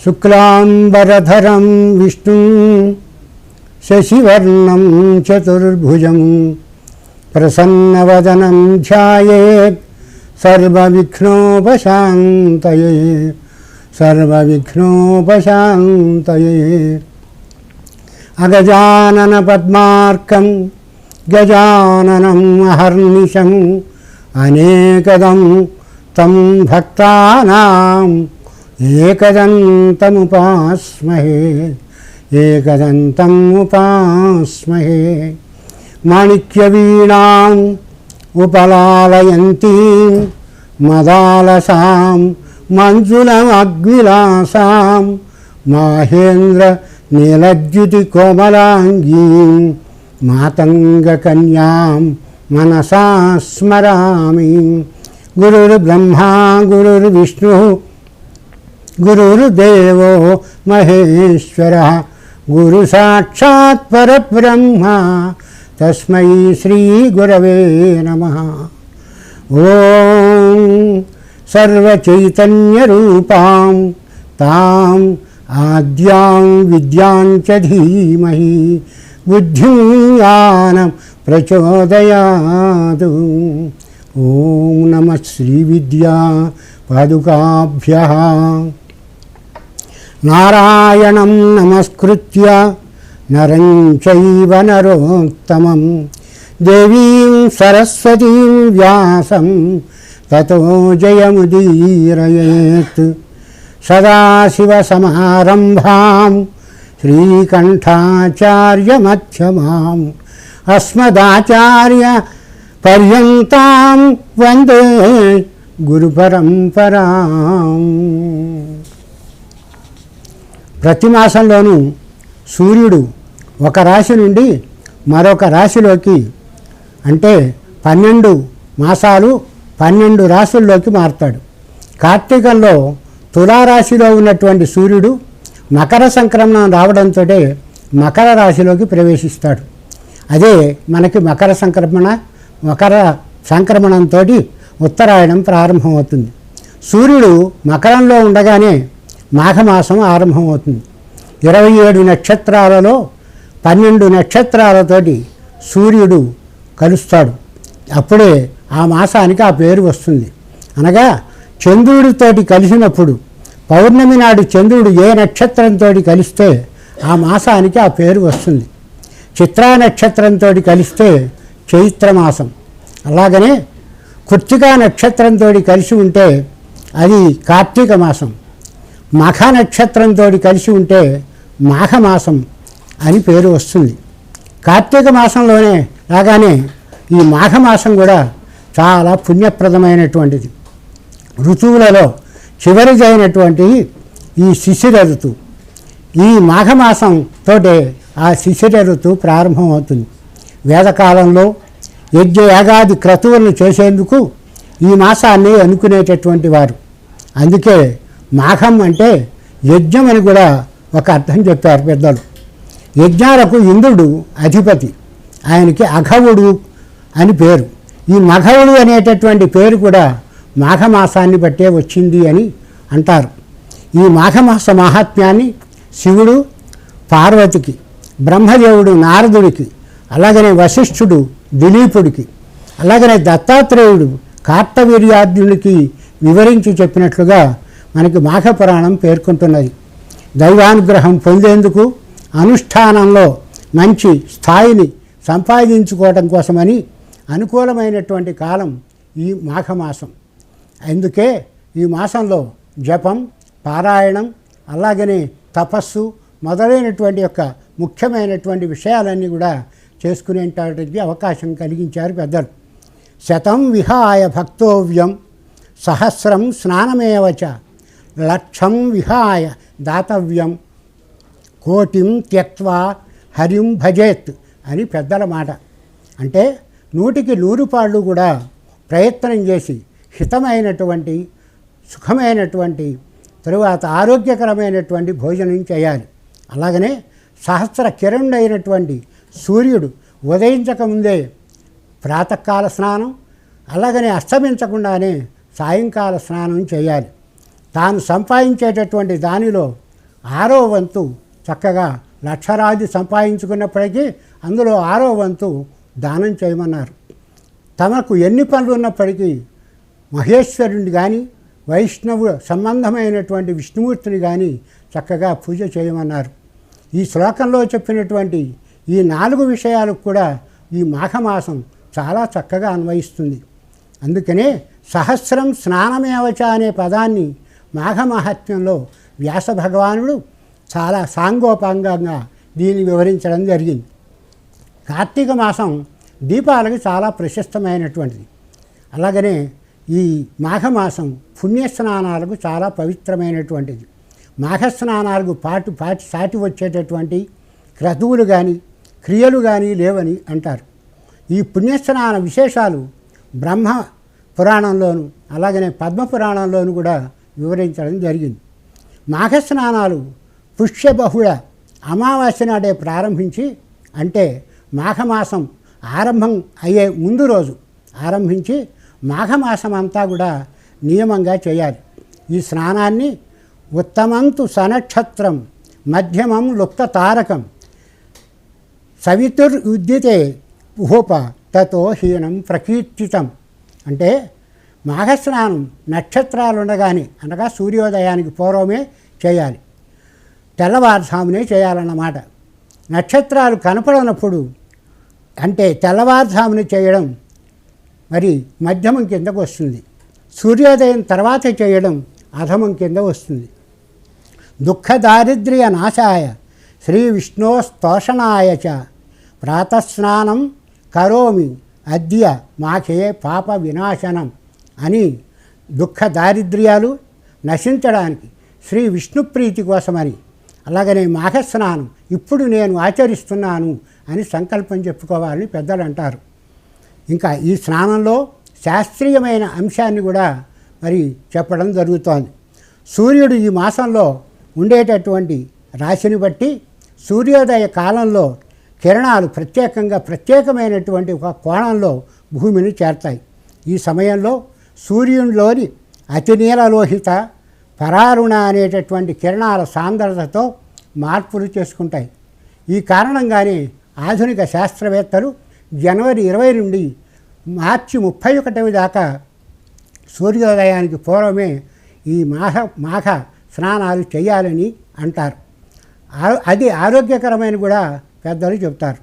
శుక్లాంబరధరం విష్ణుం శశివర్ణం చతుర్భుజం ప్రసన్నవదనం ధ్యాయేత్ సర్వవిఘ్నోపశాంతయే అగజానన పద్మార్కం గజాననం అహర్నిశం అనేకదం తం భక్తానాం ఏకదంతముపాస్మహే మాణిక్యవీణాం ఉపలాలయంతీం మదాలసాం మంజులమగ్విలాసాం మాహేంద్ర నీలజ్యుతి కోమలాంగీం మాతంగకన్యాం మనసా స్మరామి. గురుర్బ్రహ్మా గురుర్విష్ణు గురుర్దేవో మహేశ్వరః గురు సాక్షాత్ పరబ్రహ్మ తస్మై శ్రీ గురవే నమః. ఓం సర్వచైతన్యరూపాం తాం ఆద్యాం విద్యాం చ ధీమహి బుద్ధిం జ్ఞానం ప్రచోదయాత్. ఓం నమః శ్రీ విద్యా పాదుకాభ్యః. నారాయణం నమస్కృత్య నరం చైవ నరోత్తమం దేవీం సరస్వతీం వ్యాసం తతో జయముదీరయేత్. సదాశివసమారంభాం శ్రీకంఠాచార్యమధ్యమాం అస్మదాచార్యపర్యంతాం వందే గురుపరంపరాం. ప్రతి మాసంలోనూ సూర్యుడు ఒక రాశి నుండి మరొక రాశిలోకి, అంటే 12 మాసాలు 12 రాశుల్లోకి మారుతాడు. కార్తీకంలో తులారాశిలో ఉన్నటువంటి సూర్యుడు మకర సంక్రమణం రావడంతో మకర రాశిలోకి ప్రవేశిస్తాడు. అదే మనకి మకర సంక్రమణంతో ఉత్తరాయణం ప్రారంభమవుతుంది. సూర్యుడు మకరంలో ఉండగానే మాఘమాసం ఆరంభమవుతుంది. 27 నక్షత్రాలలో 12 నక్షత్రాలతోటి సూర్యుడు కలుస్తాడు. అప్పుడే ఆ మాసానికి ఆ పేరు వస్తుంది. అనగా చంద్రుడితోటి కలిసినప్పుడు, పౌర్ణమి నాడు చంద్రుడు ఏ నక్షత్రంతో కలిస్తే ఆ మాసానికి ఆ పేరు వస్తుంది. చిత్రా నక్షత్రంతో కలిస్తే చైత్రమాసం, అలాగనే కృత్తికా నక్షత్రంతో కలిసి ఉంటే అది కార్తీక మాసం, మఖ నక్షత్రంతో కలిసి ఉంటే మాఘమాసం అని పేరు వస్తుంది. కార్తీక మాసంలోనే లాగానే ఈ మాఘమాసం కూడా చాలా పుణ్యప్రదమైనటువంటిది. ఋతువులలో చివరిదైనటువంటి ఈ శిశిర ఋతువు, ఈ మాఘమాసంతో ఆ శిశిర ఋతువు ప్రారంభమవుతుంది. వేదకాలంలో యజ్ఞయాగాది క్రతువులను చేసేందుకు ఈ మాసాన్ని అనుకునేటటువంటి వారు. అందుకే మాఘం అంటే యజ్ఞం అని కూడా ఒక అర్థం చెప్పారు పెద్దలు. యజ్ఞాలకు ఇంద్రుడు అధిపతి, ఆయనకి అఘవుడు అని పేరు. ఈ మఘవుడు అనేటటువంటి పేరు కూడా మాఘమాసాన్ని బట్టే వచ్చింది అని అంటారు. ఈ మాఘమాస మహాత్మ్యాన్ని శివుడు పార్వతికి, బ్రహ్మదేవుడు నారదుడికి, అలాగనే వశిష్ఠుడు దిలీపుడికి, అలాగనే దత్తాత్రేయుడు కార్తవీర్యార్జునుడికి వివరించి చెప్పినట్లుగా మనకి మాఘపురాణం పేర్కొంటున్నది. దైవానుగ్రహం పొందేందుకు అనుష్ఠానంలో మంచి స్థాయిని సంపాదించుకోవడం కోసమని అనుకూలమైనటువంటి కాలం ఈ మాఘమాసం. అందుకే ఈ మాసంలో జపం, పారాయణం, అలాగనే తపస్సు మొదలైనటువంటి యొక్క ముఖ్యమైనటువంటి విషయాలన్నీ కూడా చేసుకునేటటువంటి అవకాశం కలిగించారు పెద్దలు. శతం విహాయ భక్తోవ్యం సహస్రం స్నానమేవచ లక్షం విహాయ దాతవ్యం కోటిం త్యక్వా హరిం భజేత్ అని పెద్దల మాట. అంటే 100కి 100 పాళ్ళు కూడా ప్రయత్నం చేసి హితమైనటువంటి సుఖమైనటువంటి తరువాత ఆరోగ్యకరమైనటువంటి భోజనం చేయాలి. అలాగనే సహస్ర కిరణుడైనటువంటి సూర్యుడు ఉదయించకముందే ప్రాతకాల స్నానం, అలాగనే అస్తమించకుండానే సాయంకాల స్నానం చేయాలి. తాను సంపాదించేటటువంటి దానిలో 6వ వంతు చక్కగా లక్షరాది సంపాదించుకున్నప్పటికీ అందులో 6వ వంతు దానం చేయమన్నారు. తమకు ఎన్ని పనులు ఉన్నప్పటికీ మహేశ్వరుని కానీ వైష్ణవు సంబంధమైనటువంటి విష్ణుమూర్తిని కానీ చక్కగా పూజ చేయమన్నారు. ఈ శ్లోకంలో చెప్పినటువంటి ఈ 4 విషయాలకు కూడా ఈ మాఘమాసం చాలా చక్కగా అన్వయిస్తుంది. అందుకనే సహస్రం స్నానమేవచ అనే పదాన్ని మాఘమహాత్మ్యంలో వ్యాస భగవానుడు చాలా సాంగోపాంగంగా దీన్ని వివరించడం జరిగింది. కార్తీక మాసం దీపాలకు చాలా ప్రశస్తమైనటువంటిది. అలాగనే ఈ మాఘమాసం పుణ్యస్నానాలకు చాలా పవిత్రమైనటువంటిది. మాఘస్నానాలకు సాటి వచ్చేటటువంటి క్రతువులు కానీ క్రియలు కానీ లేవని అంటారు. ఈ పుణ్యస్నాన విశేషాలు బ్రహ్మ పురాణంలోను అలాగనే పద్మపురాణంలోను కూడా వివరించడం జరిగింది. మాఘస్నానాలు పుష్యబహుళ అమావాస్య నాడే ప్రారంభించి, అంటే మాఘమాసం ఆరంభం అయ్యే ముందు రోజు ఆరంభించి మాఘమాసం అంతా కూడా నియమంగా చేయాలి. ఈ స్నానాన్ని ఉత్తమంతు సనక్షత్రం మధ్యమం లుప్త తారకం సవితుర్యుద్యతే ఉహోప తతో హీనం ప్రకీర్తితం. అంటే మాఘస్నానం నక్షత్రాలు ఉండగానే అనగా సూర్యోదయానికి పూర్వమే చేయాలి, తెల్లవారుజామునే చేయాలన్నమాట. నక్షత్రాలు కనపడనప్పుడు అంటే తెల్లవారుజామున చేయడం మరి మధ్యమం కిందకు వస్తుంది. సూర్యోదయం తర్వాత చేయడం అధమం కింద వస్తుంది. దుఃఖ దారిద్ర్య నాశాయ శ్రీ విష్ణోస్తోషణాయ చ ప్రాతస్నానం కరోమి అద్య మాఖే పాప వినాశనం అని దుఃఖ దారిద్ర్యాలు నశించడానికి శ్రీ విష్ణుప్రీతి కోసమని అలాగనే మాఘస్నానం ఇప్పుడు నేను ఆచరిస్తున్నాను అని సంకల్పం చెప్పుకోవాలని పెద్దలు అంటారు. ఇంకా ఈ స్నానంలో శాస్త్రీయమైన అంశాన్ని కూడా మరి చెప్పడం జరుగుతోంది. సూర్యుడు ఈ మాసంలో ఉండేటటువంటి రాశిని బట్టి సూర్యోదయ కాలంలో కిరణాలు ప్రత్యేకమైనటువంటి ఒక కోణంలో భూమిని చేరతాయి. ఈ సమయంలో సూర్యునిలోని అతినీలలోహిత పరారుణ అనేటటువంటి కిరణాల సాంద్రతతో మార్పులు చేసుకుంటాయి. ఈ కారణంగానే ఆధునిక శాస్త్రవేత్తలు జనవరి 20 నుండి మార్చి 31 దాకా సూర్యోదయానికి పూర్వమే ఈ మాఘ స్నానాలు చేయాలని అంటారు. అది ఆరోగ్యకరమైన కూడా పెద్దలు చెబుతారు.